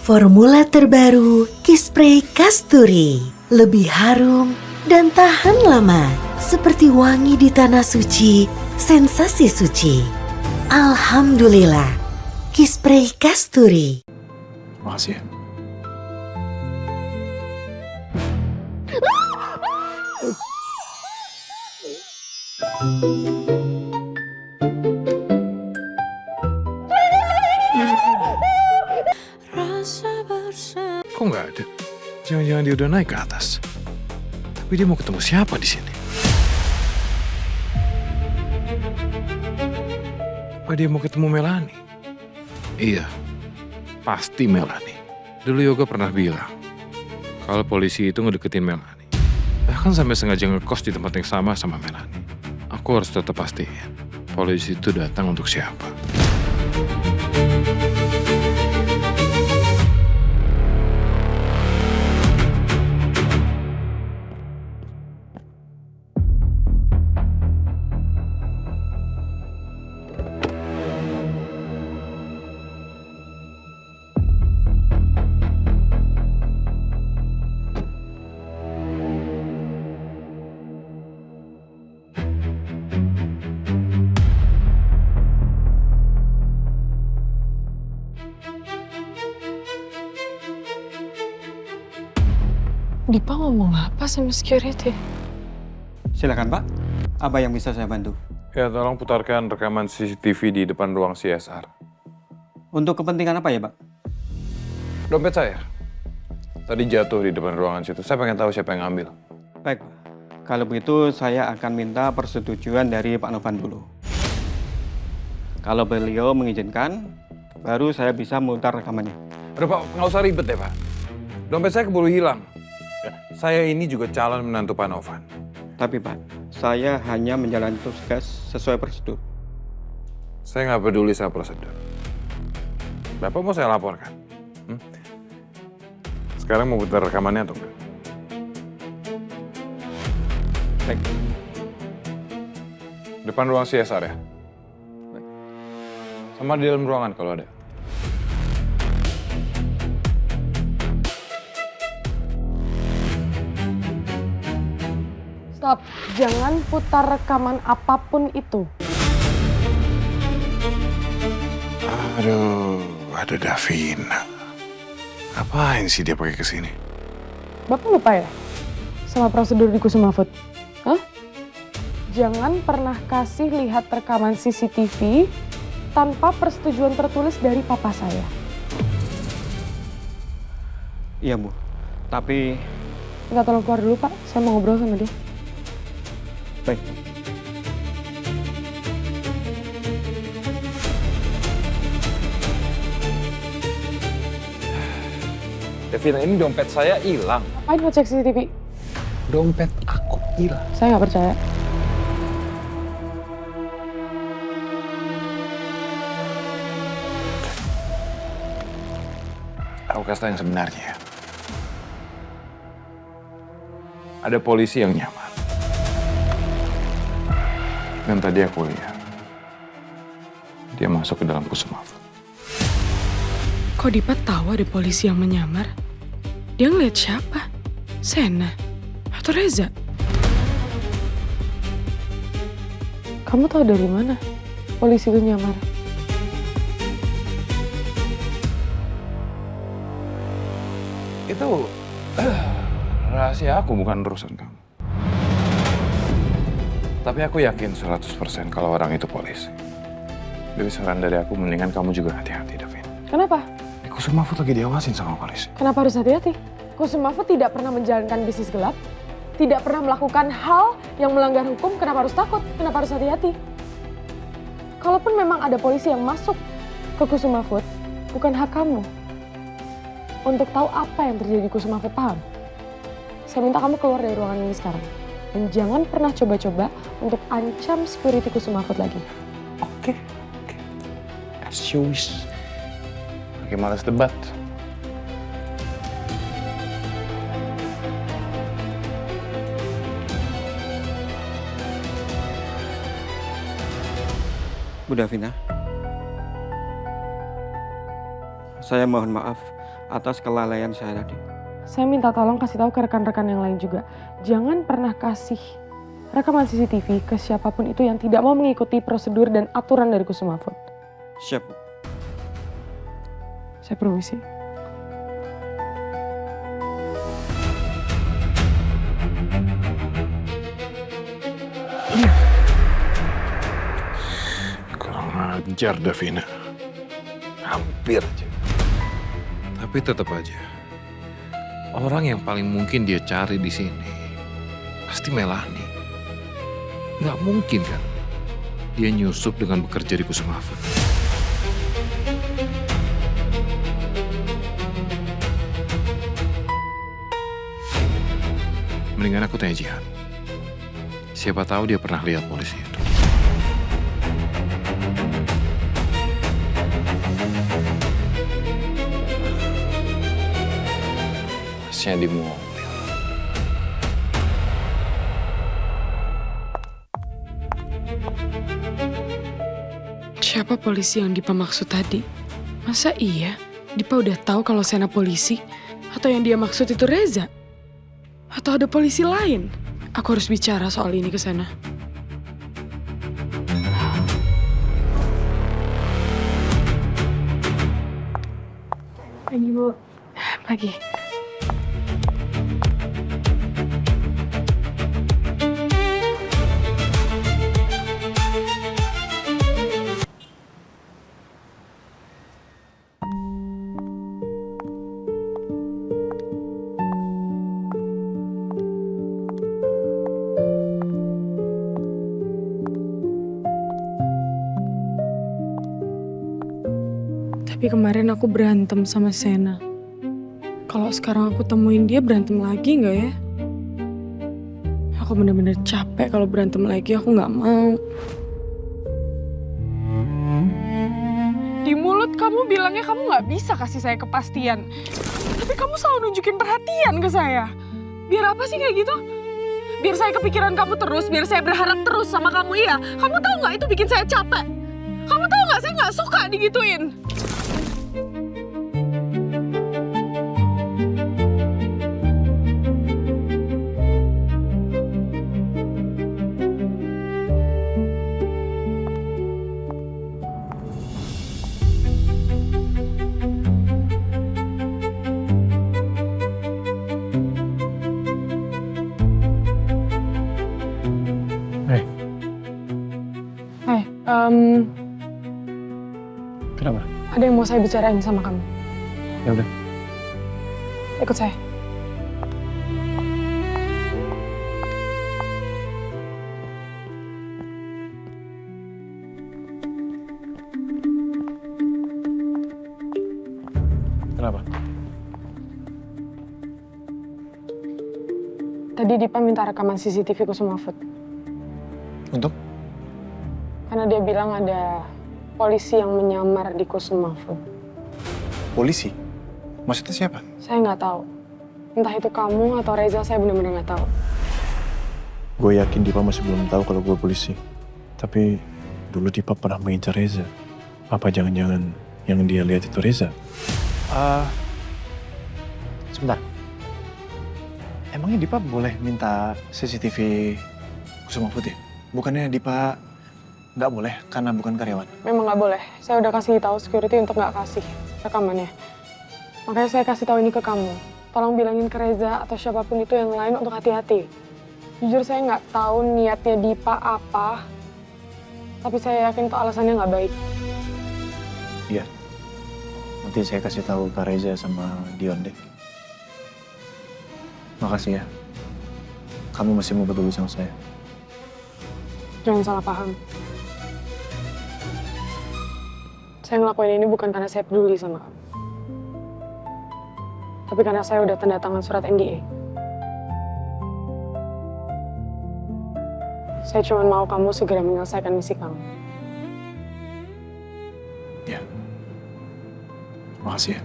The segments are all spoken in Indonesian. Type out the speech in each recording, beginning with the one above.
Formula terbaru Kispray Kasturi. Lebih harum dan tahan lama. Seperti wangi di tanah suci, sensasi suci. Alhamdulillah, Kispray Kasturi. Makasih ya. Kok nggak ada? Jangan-jangan dia udah naik ke atas. Tapi dia mau ketemu siapa di sini? Apa dia mau ketemu Melanie? Iya, pasti Melanie. Dulu Yoga pernah bilang kalau polisi itu ngedeketin Melanie. Bahkan sampai sengaja ngekos di tempat yang sama Melanie. Aku harus tetap pastiin polisi itu datang untuk siapa. Dipa ngomong apa sama security? Silakan Pak, apa yang bisa saya bantu? Ya, tolong putarkan rekaman CCTV di depan ruang CSR. Untuk kepentingan apa ya Pak? Dompet saya. Tadi jatuh di depan ruangan situ. Saya pengen tahu siapa yang ngambil. Baik Pak, kalau begitu saya akan minta persetujuan dari Pak Novan dulu. Kalau beliau mengizinkan, baru saya bisa memutar rekamannya. Aduh Pak, nggak usah ribet deh Pak. Dompet saya keburu hilang. Saya ini juga calon menantu Pak Novan. Tapi Pak, saya hanya menjalani tugas sesuai prosedur. Saya nggak peduli sama prosedur. Bapak mau saya laporkan? Sekarang mau putar rekamannya atau enggak? Baik. Depan ruang CSR ya? Sama di dalam ruangan kalau ada. Stop, jangan putar rekaman apapun itu. Aduh, ada Davina. Ngapain sih dia pakai kesini? Bapak lupa ya sama prosedur di Kusuma Food? Hah? Jangan pernah kasih lihat rekaman CCTV tanpa persetujuan tertulis dari papa saya. Iya Bu, tapi... Minta tolong keluar dulu Pak, saya mau ngobrol sama dia. Baik. Davina, ini dompet saya hilang. Ngapain ngecek CCTV? Dompet aku hilang. Saya nggak percaya. Aku kasih tahu yang sebenarnya ya. Ada polisi yang nyamar. Dan tadi aku lihat, dia masuk ke dalam Kusuma Food. Kok Dipa tahu ada polisi yang menyamar? Dia ngeliat siapa? Sena? Atau Reza? Kamu tahu dari mana polisi itu nyamar? Itu rahasia aku, bukan urusan kamu. Tapi aku yakin 100% kalau orang itu polisi. Jadi saran dari aku, mendingan kamu juga hati-hati, Davin. Kenapa? Di Kusuma Food lagi diawasin sama polisi. Kenapa harus hati-hati? Kusuma Food tidak pernah menjalankan bisnis gelap, tidak pernah melakukan hal yang melanggar hukum, kenapa harus takut? Kenapa harus hati-hati? Kalaupun memang ada polisi yang masuk ke Kusuma Food, bukan hak kamu untuk tahu apa yang terjadi di Kusuma Food, paham? Saya minta kamu keluar dari ruangan ini sekarang. Dan jangan pernah coba-coba untuk ancam security Kusuma Food lagi. Oke. As you wish. Lagi males debat. Bu Davina, saya mohon maaf atas kelalaian saya tadi. Saya minta tolong kasih tahu ke rekan-rekan yang lain juga. Jangan pernah kasih rekaman CCTV ke siapapun itu yang tidak mau mengikuti prosedur dan aturan dari Kusuma Food. Siap, Bu. Saya permisi. Kurang ajar Davina. Hampir aja. Tapi tetap aja. Orang yang paling mungkin dia cari di sini pasti Melanie. Nggak mungkin kan dia nyusup dengan bekerja di Kusuma Food. Mendingan aku tanya Jihan. Siapa tahu dia pernah lihat polisi itu. Masnya di mobil. Siapa polisi yang Dipa maksud tadi? Masa iya? Dipa udah tahu kalau Sena polisi? Atau yang dia maksud itu Reza? Atau ada polisi lain? Aku harus bicara soal ini ke Sena. Pagi, Bu. Pagi. Tapi kemarin aku berantem sama Sena. Kalau sekarang aku temuin dia berantem lagi nggak ya? Aku bener-bener capek kalau berantem lagi, aku nggak mau. Di mulut kamu bilangnya kamu nggak bisa kasih saya kepastian. Tapi kamu selalu nunjukin perhatian ke saya. Biar apa sih kayak gitu? Biar saya kepikiran kamu terus, biar saya berharap terus sama kamu, iya. Kamu tahu nggak itu bikin saya capek? Kamu tahu nggak saya nggak suka digituin? Kenapa? Ada yang mau saya bicarain sama kamu. Ya udah. Ikut saya. Kenapa? Tadi Dipa minta rekaman CCTV Kusuma Food. Untuk? Karena dia bilang ada polisi yang menyamar di Kusuma Food. Polisi? Maksudnya siapa? Saya nggak tahu. Entah itu kamu atau Reza, saya benar-benar nggak tahu. Gue yakin Dipa masih belum tahu kalau gue polisi. Tapi dulu Dipa pernah mengincar Reza. Apa jangan-jangan yang dia lihat itu Reza? Sebentar. Emangnya Dipa boleh minta CCTV Kusuma Food ya? Bukannya Dipa nggak boleh karena bukan karyawan? Memang nggak boleh. Saya udah kasih tahu security untuk nggak kasih rekamannya. Makanya saya kasih tahu ini ke kamu. Tolong bilangin ke Reza atau siapapun itu yang lain untuk hati-hati. Jujur saya nggak tahu niatnya Dipa apa, tapi saya yakin itu alasannya nggak baik. Iya. Nanti saya kasih tahu Kak Reza sama Dion deh. Makasih ya. Kamu masih mau peduli sama saya. Jangan salah paham. Saya ngelakuin ini bukan karena saya peduli sama kamu. Tapi karena saya udah tanda tangan surat NDA. Saya cuma mau kamu segera menyelesaikan misi kamu. Ya. Makasih ya.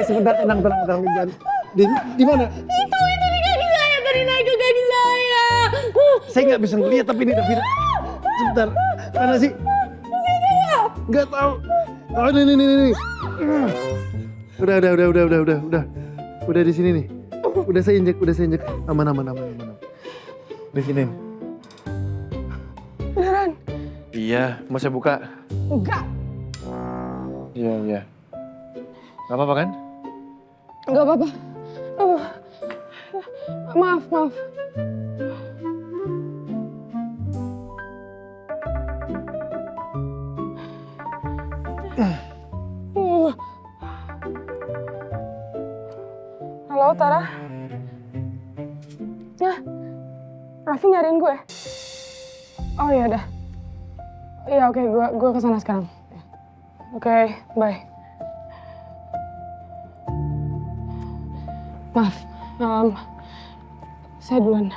sebentar, tenang. Di mana? Itu di kaki saya, tadi naik ke kaki saya. Saya nggak bisa ngeliat tapi ini Davina. Sebentar, mana sih? Nggak tahu. Oh ini. Udah. Udah di sini nih. Udah saya injek. Aman. Di sini. Beneran? Iya, mau saya buka? Enggak. Iya. Gak apa-apa kan? Enggak apa-apa. Maaf. Halo, Tara. Ya, Raffi nyariin gue. Oh iya udah. Iya oke, gue kesana sekarang. Oke, bye. Maaf, saya duluan.